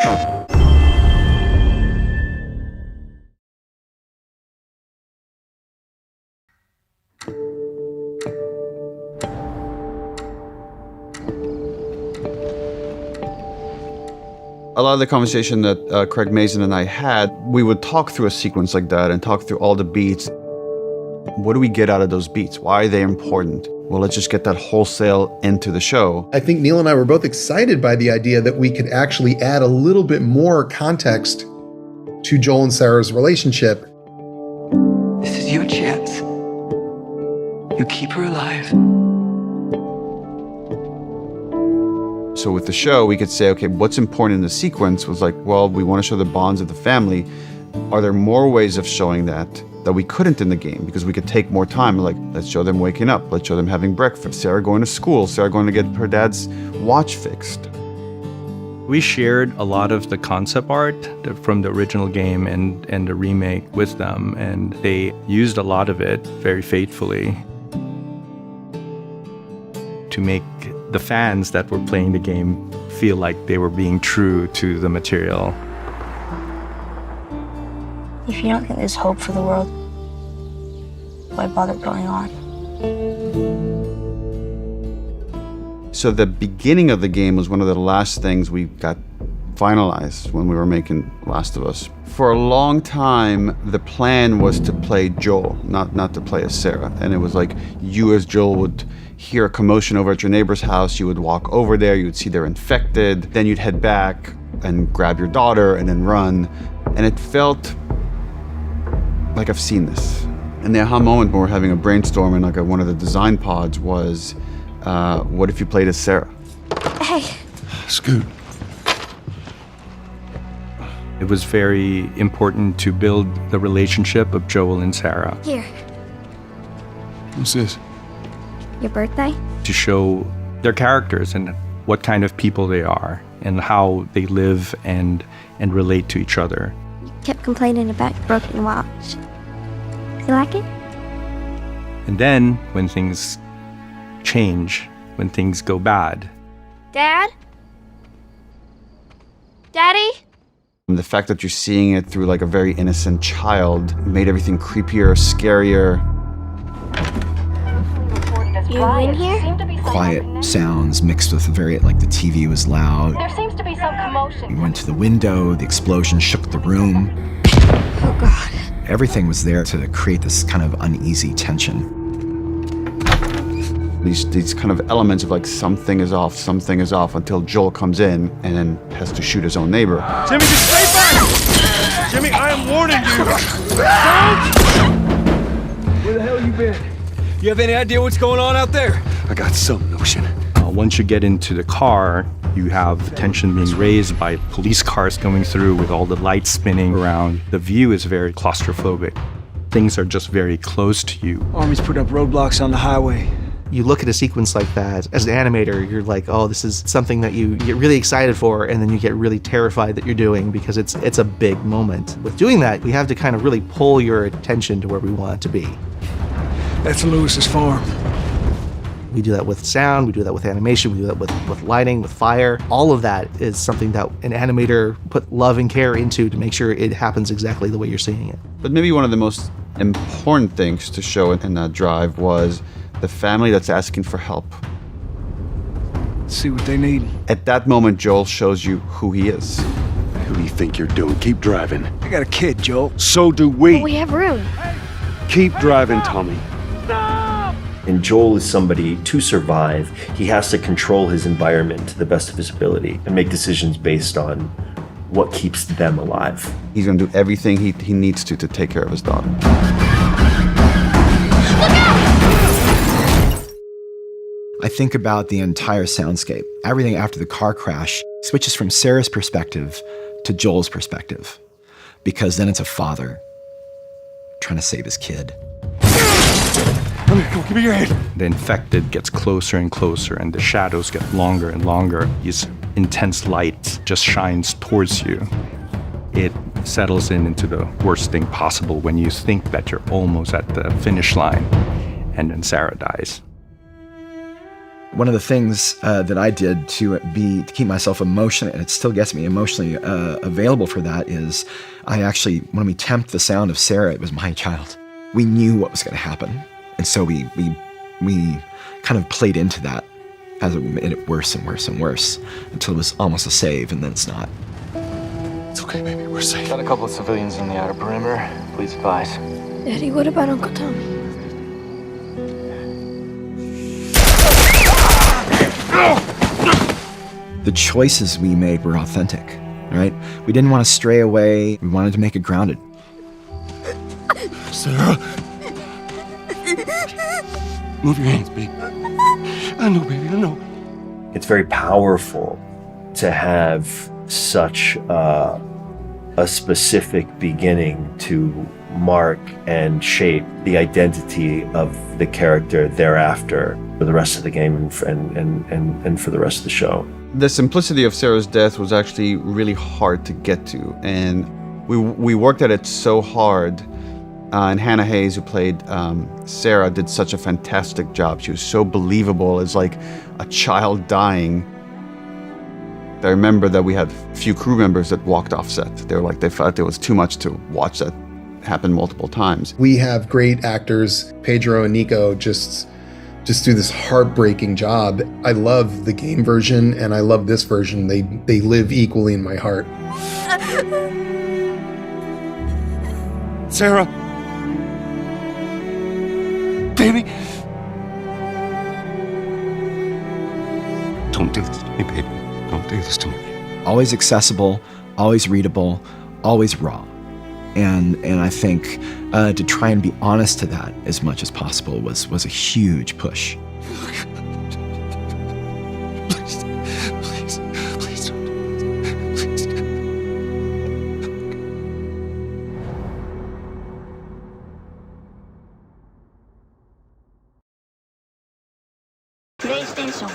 A lot of the conversation that Craig Mazin and I had, we would talk through a sequence like that and talk through all the beats. What do we get out of those beats? Why are they important? Well, let's just get that wholesale into the show. I think Neil and I were both excited by the idea that we could actually add a little bit more context to Joel and Sarah's relationship. This is your chance. You keep her alive. So with the show, we could say, okay, what's important in the sequence was like, well, we want to show the bonds of the family. Are there more ways of showing that we couldn't in the game? Because we could take more time, like, let's show them waking up, let's show them having breakfast, Sarah going to school, Sarah going to get her dad's watch fixed. We shared a lot of the concept art from the original game and the remake with them, and they used a lot of it very faithfully to make the fans that were playing the game feel like they were being true to the material. If you don't think there's hope for the world, why bother going on? So the beginning of the game was one of the last things we got finalized when we were making Last of Us. For a long time, the plan was to play Joel, not to play as Sarah. And it was like you as Joel would hear a commotion over at your neighbor's house, you would walk over there, you would see they're infected, then you'd head back and grab your daughter and then run. And it felt like I've seen this. And the aha moment when we're having a brainstorm in like one of the design pods was, what if you played as Sarah? Hey. Scoot. It was very important to build the relationship of Joel and Sarah. Here. What's this? Your birthday? To show their characters and what kind of people they are and how they live and relate to each other. You kept complaining about your broken watch. You like it? And then when things change, when things go bad. Dad? Daddy? The fact that you're seeing it through like a very innocent child made everything creepier, scarier. You in here? Quiet sounds mixed with the TV was loud. There seems to be some commotion. We went to the window, the explosion shook the room. Oh, God. Everything was there to create this kind of uneasy tension. These kind of elements of like something is off until Joel comes in and then has to shoot his own neighbor. Jimmy, just stay back! Jimmy, I am warning you! Don't! Where the hell you been? You have any idea what's going on out there? I got some notion. Once you get into the car, you have tension being raised by police cars going through with all the lights spinning around. The view is very claustrophobic. Things are just very close to you. Army's putting up roadblocks on the highway. You look at a sequence like that, as an animator, you're like, oh, this is something that you get really excited for, and then you get really terrified that you're doing because it's a big moment. With doing that, we have to kind of really pull your attention to where we want it to be. That's Lewis's farm. We do that with sound, we do that with animation, we do that with lighting, with fire. All of that is something that an animator put love and care into to make sure it happens exactly the way you're seeing it. But maybe one of the most important things to show in that drive was the family that's asking for help. Let's see what they need. At that moment, Joel shows you who he is. Who do you think you're doing? Keep driving. I got a kid, Joel. So do we. We have room. Keep driving, Tommy. And Joel is somebody, to survive, he has to control his environment to the best of his ability and make decisions based on what keeps them alive. He's gonna do everything he needs to take care of his daughter. I think about the entire soundscape. Everything after the car crash switches from Sarah's perspective to Joel's perspective, because then it's a father trying to save his kid. Come, give me your hand. The infected gets closer and closer, and the shadows get longer and longer. This intense light just shines towards you. It settles into the worst thing possible when you think that you're almost at the finish line, and then Sarah dies. One of the things that I did to keep myself emotionally, and it still gets me emotionally available for that, is I actually, when we temped the sound of Sarah, it was my child. We knew what was going to happen, and so we kind of played into that as it made it worse and worse and worse until it was almost a save, and then it's not. It's okay, baby. We're safe. Got a couple of civilians in the outer perimeter. Please advise. Daddy, what about Uncle Tommy? The choices we made were authentic, right? We didn't want to stray away. We wanted to make it grounded. Sarah. Move your hands, baby. I know, baby. I know. It's very powerful to have such a specific beginning to mark and shape the identity of the character thereafter for the rest of the game and for the rest of the show. The simplicity of Sarah's death was actually really hard to get to, and we worked at it so hard. And Hannah Hayes, who played Sarah, did such a fantastic job. She was so believable as like a child dying. I remember that we had a few crew members that walked off set. They felt it was too much to watch that happen multiple times. We have great actors, Pedro and Nico, just do this heartbreaking job. I love the game version and I love this version. They live equally in my heart. Sarah. Baby. Don't do this to me, baby. Don't do this to me. Always accessible, always readable, always raw. And I think to try and be honest to that as much as possible was a huge push. Please don't. Please. PlayStation